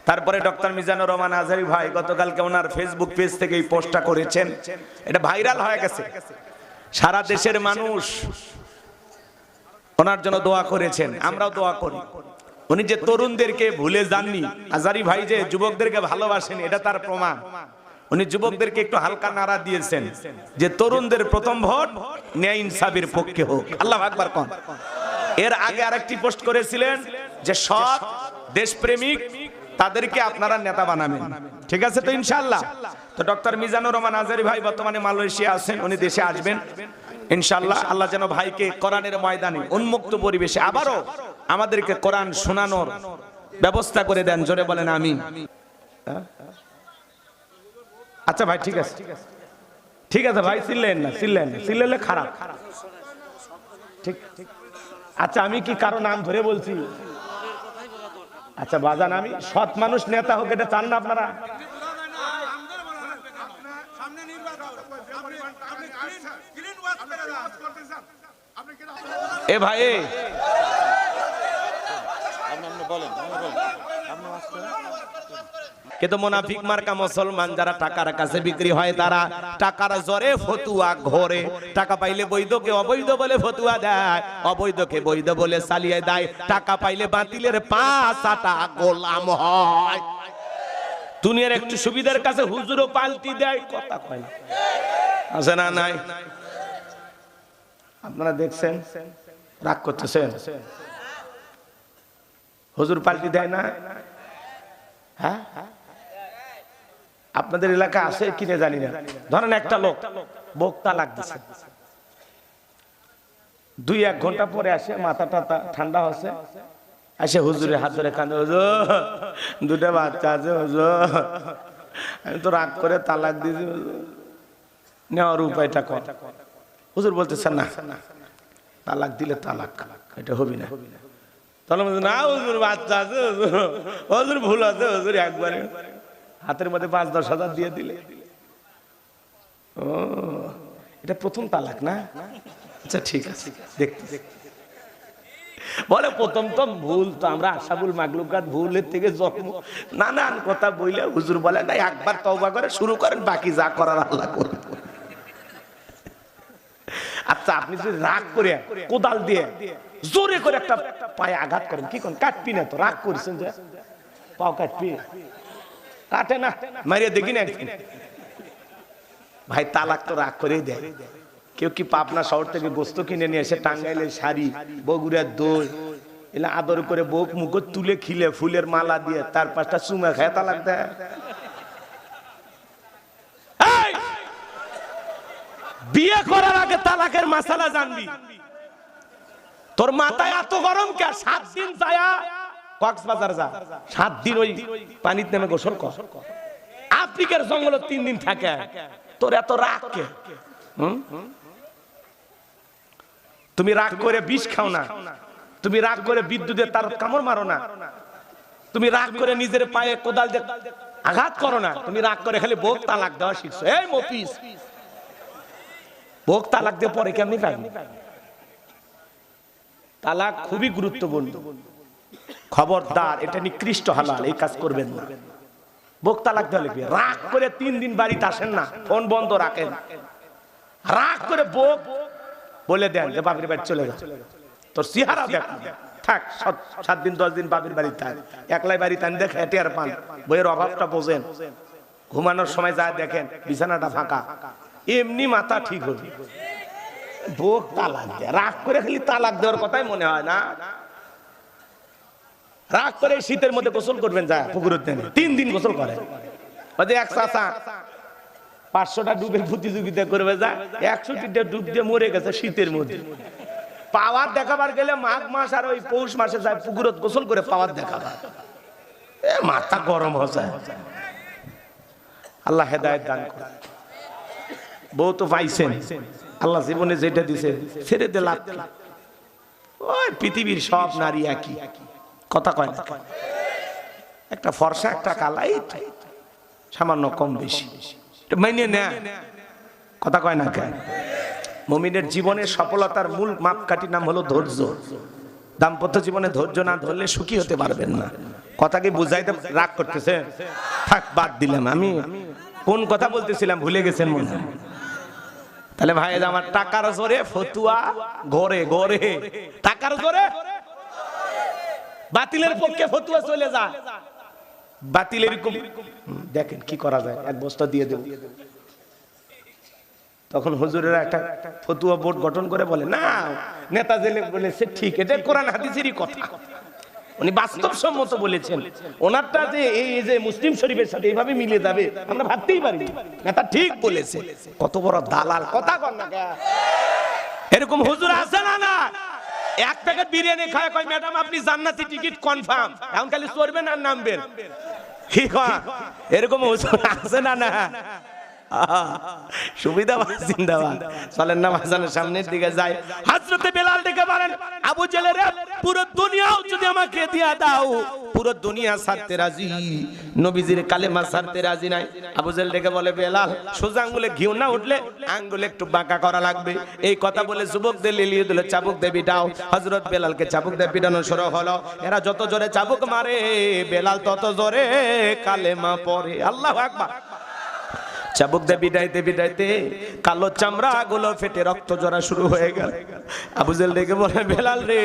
তারপরে ডক্টর মিজানুর রহমান আজহারী ভাই গতকালকে ওনার ফেসবুক পেজ থেকে এই পোস্টটা করেছেন, এটা ভাইরাল হয়ে গেছে। সারা দেশের মানুষ ওনার জন্য দোয়া করেছেন, আমরাও দোয়া করি। উনি যে তরুণদেরকে ভুলে যাননি, আজহারী ভাই যে যুবকদেরকে ভালোবাসেন, এটা তার প্রমাণ। উনি যুবকদেরকে একটু হালকা নাড়া দিয়েছেন যে তরুণদের প্রথম ভোট ন্যায় ইনসাফের পক্ষে হোক। আল্লাহু আকবার কোন। এর আগে আরেকটি পোস্ট করেছিলেন যে সৎ দেশপ্রেমিক তাদেরকে আপনারা নেতা বানাবেন, ঠিক আছে তো ইনশাআল্লাহ। তো ডক্টর মিজানুর রহমান আজহারী ভাই বর্তমানে মালয়েশিয়া আছেন, উনি দেশে আসবেন ইনশাআল্লাহ। আল্লাহ যেন ভাইকে কোরআনের ময়দানে উন্মুক্ত পরিবেশে আবারও আমাদেরকে কোরআন শোনানোর ব্যবস্থা করে দেন, জোরে বলেন আমিন। আচ্ছা ভাই ঠিক আছে, ঠিক আছে ভাই, চিল্লেন না, চিল্লেলে খারাপ। ঠিক, আচ্ছা আমি কি কারো নাম ধরে বলছি? আচ্ছা বাজান, আমি সৎ মানুষ নেতা হোক এটা চান না আপনারা? এ ভাই কিন্তু মুনাফিক মার্কা মুসলমান যারা টাকার কাছে বিক্রি হয়, তারা টাকার জোরে ফতুয়া ঘোরে। টাকা পাইলে বৈধকে অবৈধ বলে ফতুয়া দেয়, অবৈধকে বৈধ বলে চালিয়ে দেয়। টাকা পাইলে বাতিলের পাঁচাটা গোলাম হয়। দুনিয়ার একটু সুবিধার কাছে হুজুরও পাল্টি দেয়, কথা কয় আছে না নাই? আপনারা দেখছেন, রাগ করতেছেন, হুজুর পাল্টি দেয় না? হ্যাঁ, আপনাদের এলাকা আছে কিনে জানি না। ধরেন একটা লোক বক্তা লাগতেছে, 2-1 ঘন্টা পরে আসে, মাথাটা ঠান্ডা হচ্ছে, আসে হুজুরের হাত ধরে কাঁদে, হুজুর 2টা বাচ্চা আছে হুজুর, আমি তো রাগ করে তালাক দিয়েছি, নেওয়ার উপায়টা কর। হুজুর বলতেছেন না, তালাক দিলে তালাক এটা হবে না। তাহলে না হুজুর বাচ্চা আছে, হুজুর ভুল আছে, হুজুর একবারে হাতের মধ্যে 5-10 হাজার দিয়ে দিলে। ও এটা প্রথম তালাক না? আচ্ছা ঠিক আছে, দেখতে বলে প্রথম তো ভুল, তো আমরা আশাবুল মাগলুকাত ভুলের থেকে জন্ম, নানান কথা বইলে হুজুর বলে না, একবার তওবা করে শুরু করেন, বাকি যা করার আল্লাহ করবে। আচ্ছা আপনি যদি রাগ করে কোদাল দিয়ে জোরে করে একটা পায়ে আঘাত করেন, কি করেন? কাটবি না তো, রাগ করছেন যে পাও কাটবি, কাটে না, মারিয়ে দেখি না ভাই। তালাক তো রাগ করেই দেয়। কেউ কি পাবনা শহর থেকে গোস্ত কিনে নিয়ে এসে টাঙ্গাইলের শাড়ি, বগুড়ার দই এলা আদর করে বউক মুখ তুলে খিলে ফুলের মালা দিয়ে তার 5টা চুমা খায় তালাক দেয়? বিয়ে করার আগে তালাকের মাসালা জানবি। তোর মাথায় এত গরম কে? 7 দিন যায়া কক্সবাজার যা, 7 দিন ওই পানিতে নেমে গোসল কর। আফ্রিকার জঙ্গলে 3 দিন থাকে, তোর এত রাগ কে? তুমি রাগ করে বিষ খাও না, তুমি রাগ করে বিদ্যুতের তার কামড় মারো না, তুমি রাগ করে নিজের পায়ে কোদাল দিয়ে আঘাত করো না, তুমি রাগ করে খালি বউক তালাক দেওয়া শিখছো। এই মফিস, বউক তালাক দিয়ে পরে কেমনি পাবি? তালাক খুবই গুরুত্বপূর্ণ, খবরদার, এটা নিকৃষ্ট হালাল, এই কাজ করবেন না। বউক তালাক দেওয়া লিখবে। রাগ করে 3 দিন বাড়িতে আসেন না, ফোন বন্ধ রাখেন, রাগ করে বউক বলে দেন যে বাপের বাড়ি চলে যা, তোর চেহারা দেখ, থাক 7 দিন 10 দিন বাপের বাড়ি থাক, একলাই বাড়ি তান দেখে হেঁটে আর পান, বইয়ের অভাবটা বোঝেন, ঘুমানোর সময় যায় দেখেন বিছানাটা ফাঁকা, এমনি মাথা ঠিক হবে। বউক তালাক দেয়, রাগ করে খালি তালাক দেওয়ার কথাই মনে হয় না। রাগ করে শীতের মধ্যে গোসল করবেন, যায় পুকুরের দিনে 3 দিন গোসল করে। এক চাচা 500টা ডুবের প্রতিযোগিতা করবে, যায় 100টা ডুব দিয়ে মরে গেছে শীতের মধ্যে। পাওয়ার দেখাবার গেলে মাঘ মাস আর ওই পৌষ মাসে যায় পুকুরত গোসল করে পাওয়ার দেখাবার, মাথা গরম হয়ে যায়। আল্লাহ হেদায়েত দান করে। বউ তো পাইছেন, আল্লাহ জীবনে যেটা দিছে ছেড়ে দে, লাভ কি? ওই পৃথিবীর সব নারী একই, কথা কয় না। একটা ফর্সা একটা কালাই, সামান্য কম বেশি মাইনে না, কথা কয় না কেন? মুমিনের জীবনের সফলতার মূল মাপকাঠি নাম হলো ধৈর্য। দাম্পত্য জীবনে ধৈর্য না ধরলে সুখী হতে পারবেন না। কথা কি বুঝাইতে রাগ করতেছে? থাক, বাদ দিলাম। আমি কোন কথা বলতেছিলাম ভুলে গেছেন মনে হয়। তাহলে ভাই আমার টাকার জোরে ফতুয়া ঘরে ঘরে, টাকার জোরে বাতিলের পক্ষে ফতুয়া চলে যায়। বাতিল এরকম দেখেন কি করা যায়, এক বস্তা দিয়ে দেব। তখন হুজুরেরা একটা ফতুয়া বোর্ড গঠন করে বলে, না নেতা জেলে বলেছে ঠিক, এটা কোরআন হাদিসেরই কথা, উনি বাস্তবসম্মত বলেছেন। ওনারটা যে এই যে মুসলিম শরীফের সাথে এইভাবে মিলে যাবে আমরা ভাবতেই পারি নেতা ঠিক বলেছে। কত বড় দালাল, কথা কর না। এরকম হুজুর আছে না? না, এক প্যাকেট বিরিয়ানি খায় কয় ম্যাডাম আপনি জান্নাতি টিকিট কনফার্ম, এখন খালি চড়বেন আর নামবেন। কি কয় এরকম হুজুর আছে না? না, সুবিধাবাদ জিন্দাবাদ। চলেন না মাজানের সামনের দিকে যাই। হযরতে বেলাল ডেকে বলেন, আবু জেলের পুরো দুনিয়াও যদি আমাকে দিয়া দাও, পুরো দুনিয়া ছাড়তে রাজি, নবীজির কালেমা ছাড়তে রাজি নাই। আবু জেল ডেকে বলে, বেলাল সোজা আঙ্গুলে ঘিউ না উঠলে আঙ্গুলে একটু বাঁকা করা লাগবে। এই কথা বলে যুবকদের লিলিয়ে দিল, চাবুক দিয়ে পিটাও। হযরত বেলালকে চাবুক দিয়ে পিটানো শুরু হলো। এরা যত জোরে চাবুক মারে বেলাল তত জোরে কালেমা পড়ে। আল্লাহু আকবার। চাবুক দিয়ে পিটাইতে পিটাইতে কালো চামড়া গুলো ফেটে রক্ত ঝরা শুরু হয়ে গেল। আবু জেল ডেকে বলে, বেলাল রে,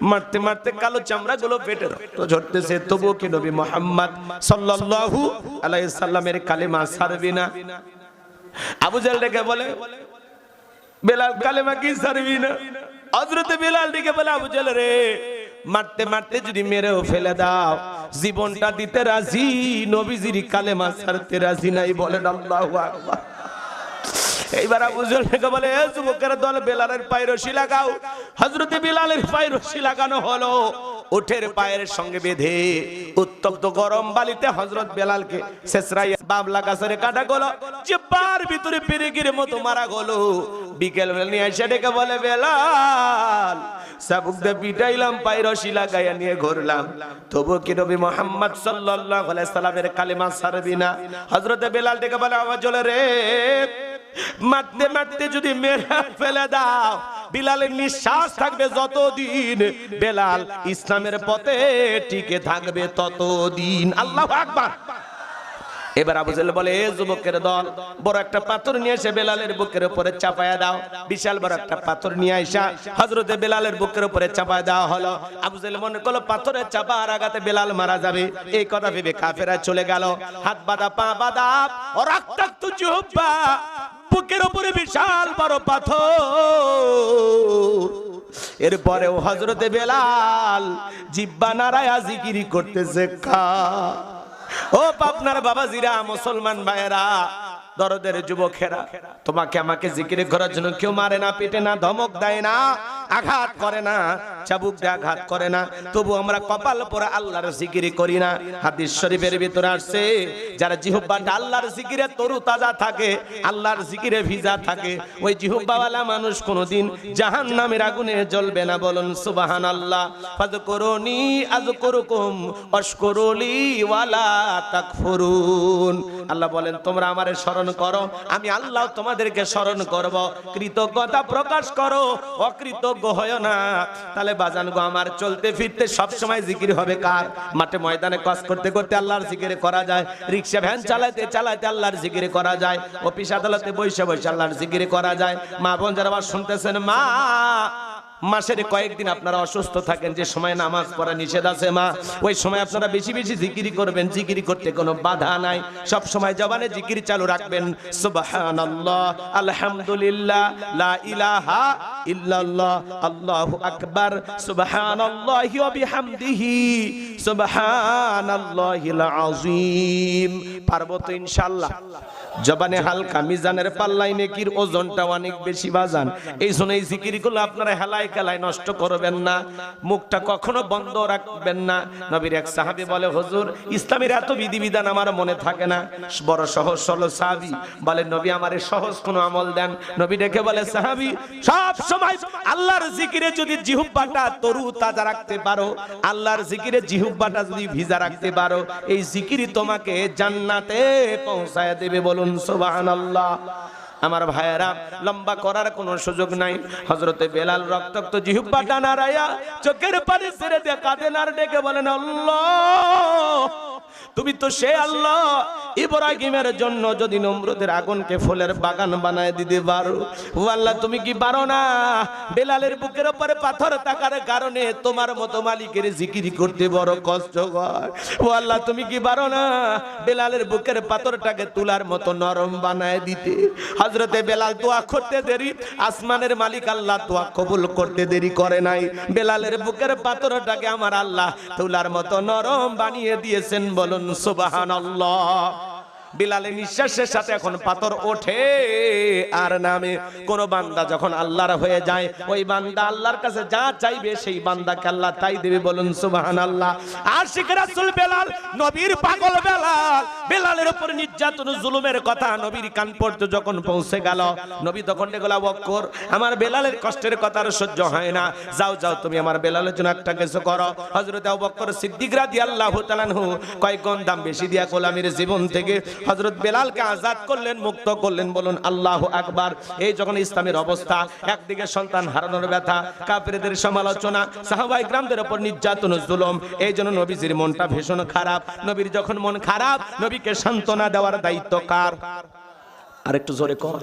মারতে মারতে কালো চামড়া গুলো ফেটে রক্ত ঝরতেছে, তবুও কি নবী মুহাম্মদ সাল্লাল্লাহু আলাইহি সাল্লামের কালেমা ছাড়বি না? আবু জেল ডেকে বলে, বেলাল কালেমা কি ছাড়বি না? হযরত বেলাল ডেকে বলে, আবু জেল রে, মারতে মারতে যদি মেরেও ফেলে দাও, জীবনটা দিতে রাজি, নবীজির কালেমা ছাড়তে রাজি নাই। বলেন আল্লাহু আকবার। এইবার আবু জেল ডেকে বলে, এ যুবকের দল, বেলালের পায়ে রশি লাগাও। হযরত বেলালের পায়ে রশি লাগানো হলো। উঠের পায়ের সঙ্গে বেঁধে উত্তপ্ত গরম বালিতে হযরত বেলালকে ছেঁচড়াই বাবলা গাছের কাটা গলো, জিহ্বার ভিতরে পেরেকের মতো মারা গলো। বিকেল বেলা নিয়ে এসে ডেকে বলে, বেলাল চাবুক দিয়ে পিটাইলাম, পায়ে রশি লাগাইয়া নিয়ে ঘুরলাম, তবু কি নবী মুহাম্মদ সাল্লাল্লাহু আলাইহি সাল্লামের কালেমা ছাড়বি না? হযরত বেলাল ডেকে বলে, আওয়াজ জলে রে, মারতে মারতে যদি মেরে ফেলে দাও, বেলালের নিঃশ্বাস থাকবে যতদিন, বেলাল ইসলামের পথে টিকে থাকবে ততদিন। আল্লাহু আকবার। এবার আবু জেল বলে, এ যুবকের দল, বড় একটা পাথর নিয়ে এসে বেলালের বুকের উপরে চাপায়া দাও। বিশাল বড় একটা পাথর নিয়ে আইসা হযরতে বেলালের বুকের উপরে চাপায়া দেওয়া হলো। আবু জেল মনে করলো পাথরের চাপার আঘাতে বেলাল মারা যাবে। এই কথা ভেবে কাফেররা চলে গেল। হাত বাঁধা, পা বাঁধা, ও রক্তাক্ত জিহ্বা, বুকের উপরে বিশাল বড় পাথর। এরপরেও হযরতে বেলাল জিহ্বা নাড়ায়া জিকির করতেছে। ও পাবনার বাবাজিরা, মুসলমান ভাইয়েরা, দরদের যুবকেরা, তোমাকে আমাকে জিকির করার জন্য কেউ মারে না, পেটে না, ধমক দেয় না, আঘাত করে না, চাবুক দিয়ে আঘাত করে না, তবু আমরা কপাল পরে আল্লাহর জিকির করি না। হাদিস শরীফের ভিতরে আসছে, যারা জিহ্বাটা আল্লাহর জিকিরে তরু তাজা থাকে, আল্লাহর জিকিরে ভিজা থাকে, ওই জিহ্বাওয়ালা মানুষ কোনোদিন জাহান্নামের আগুনে জ্বলবে না। বলুন সুবহানাল্লাহ। ফাযকুরুনি আযকুরুকুম ওয়াশকুরুলি ওয়ালা তাকফুরুন। আল্লাহ বলেন, তোমরা আমারে স্মরণ করো, আমি আল্লাহ তোমাদেরকে স্মরণ করব। কৃতজ্ঞতা প্রকাশ করো, অকৃতজ্ঞ হয় না। তাহলে বাজান গো, আমার চলতে ফিরতে সব সময় জিকির হবে কার? মাঠে ময়দানে কাজ করতে করতে আল্লাহর জিকির করা যায়, রিকশা ভ্যান চালাতে চালাতে আল্লাহর জিকির করা যায়, অফিস আদালতে বসে বসে আল্লাহর জিকির করা যায়। মা বোন যারা আবার শুনতেছেন, মা মাসের কয়েকদিন আপনারা অসুস্থ থাকেন, যে সময় নামাজ পড়া নিষেধ আছে মা, ওই সময় আপনারা বেশি বেশি জিকির করবেন। জিকির করতে কোনো বাধা নাই, সব সময় জবানে জিকির চালু রাখবেন। সুবহানাল্লাহ, আলহামদুলিল্লাহ, লা ইলাহা ইল্লাল্লাহ, আল্লাহু আকবার, সুবহানাল্লাহি ওয়া বিহামদিহি, সুবহানাল্লাহিল আযীম। পারবো তো ইনশাআল্লাহ? জবানে হালকা, মিজানের পাল্লায় নেকির ওজনটা অনেক বেশি বাজান। এই জন্য এই জিকিরগুলো আপনারা হেলায় খেলায় নষ্ট করবেন না, মুখটা কখনো বন্ধ রাখবেন না। নবীর এক সাহাবী বলে, হুজুর ইসলামের এত বিধিবিধান আমার মনে থাকে না। বড় সহজ সরল সাহাবী বলে, নবী আমারে সহজ কোনো আমল দেন। নবী ডেকে বলে, সাহাবী সব সময় আল্লাহর জিকিরে যদি জিহ্বাটা তরু তাজা রাখতে পারো, আল্লাহর জিকিরে জিহ্বাটা যদি ভিজা রাখতে পারো, এই জিকিরই তোমাকে জান্নাতে পৌঁছায় দেবে। বলুন সুবহানাল্লাহ। আমার ভাইয়েরা, লম্বা করার কোনো সুযোগ নাই। হযরতে বেলাল রক্তাক্ত জিহ্বাটা নাড়ায়া চোখের পানি ছেড়ে দিয়ে কাঁদেন আর ডেকে বলেন, আল্লাহ তুমি তো সে আল্লাহ, ইব্রাহিমের জন্য যদি নমরুদের আগুনকে ফুলের বাগান বানায় দিতে পারো, ও আল্লাহ তুমি কি পারো না? বেলালের বুকের উপরে পাথর থাকার কারণে তোমার মতো মালিকের জিকির করতে বড় কষ্ট হয়। ও আল্লাহ তুমি কি পারো না বেলালের বুকের পাথরটাকে তুলার মতো নরম বানায় দিতে? হযরতে বেলাল দোয়া করতে দেরি, আসমানের মালিক আল্লাহ দোয়া কবুল করতে দেরি করে নাই। বেলালের বুকের পাথরটাকে আমার আল্লাহ তুলার মতো নরম বানিয়ে দিয়েছেন। বলুন সুবহানাল্লাহ। বিলালের নিঃশ্বাসের সাথে এখন পাথর ওঠে আর নামে। কোন বান্দা যখন আল্লাহর হয়ে যায়, ওই বান্দা আল্লাহর কাছে যা চাইবে সেই বান্দাকে আল্লাহ তাই দেবে। বলুন সুবহানাল্লাহ। আশিক রাসূল বেলাল, নবীর পাগল বেলাল, বেলালের উপর নির্যাতন জুলুমের কথা নবীর কান পর্যন্ত যখন পৌঁছে গেল, নবী তখন বলল, আবু বকর আমার বেলালের কষ্টের কথা আর সহ্য হয় না, যাও যাও তুমি আমার বেলালের জন্য একটা কিছু করো। হযরত আবু বকর সিদ্দিক রাদিয়াল্লাহু তাআলা আনহু কয়েক গুণ দাম বেশি দিয়া গোলামীর জীবন থেকে হযরত বেলালকে আজাদ করলেন, মুক্ত করলেন। বলুন আল্লাহু আকবার। এই যখন ইসলামের অবস্থা, একদিকে সন্তান হারানোর ব্যথা, কাফেরদের সমালোচনা, সাহাবায়ে কিরামদের উপর নির্যাতন জুলুম, এই জন্য নবীজির মনটা ভীষণ খারাপ। নবীর যখন মন খারাপ, নবীকে সান্ত্বনা দেওয়ার দায়িত্ব কার? আরেকটু জোরে কর।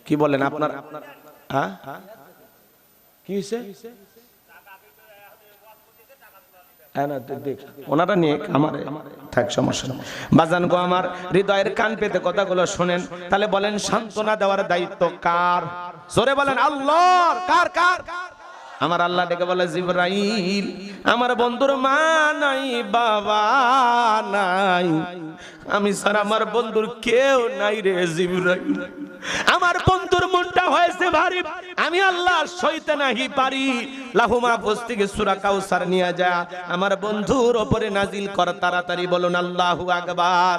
কি বলেন আপনার? হ্যাঁ কি হয়েছে? ওনারা নিয়ে আমার থাক, সমস্যা নেই। বাজান গো আমার, হৃদয়ের কান পেতে কথাগুলো শোনেন, তাহলে বলেন সান্ত্বনা দেওয়ার দায়িত্ব কার? জোরে বলেন আল্লাহর। কার? কার? আমার আল্লাহ ডেকে বলে, জিবরাইল আমার বন্ধুর মা নাই, বাবা নাই, আমি ছাড়া আমার বন্ধুর কেউ নাই রে জিবরাইল। আমার বন্ধুর মনটা হয়েছে ভারী, আমি আল্লাহ সইতে নাহি পারি। লাহু মাহফুজ থেকে সূরা কাউসার নিয়ে যা আমার বন্ধুর উপরে নাজিল কর তাড়াতাড়ি। বলুন আল্লাহু আকবার।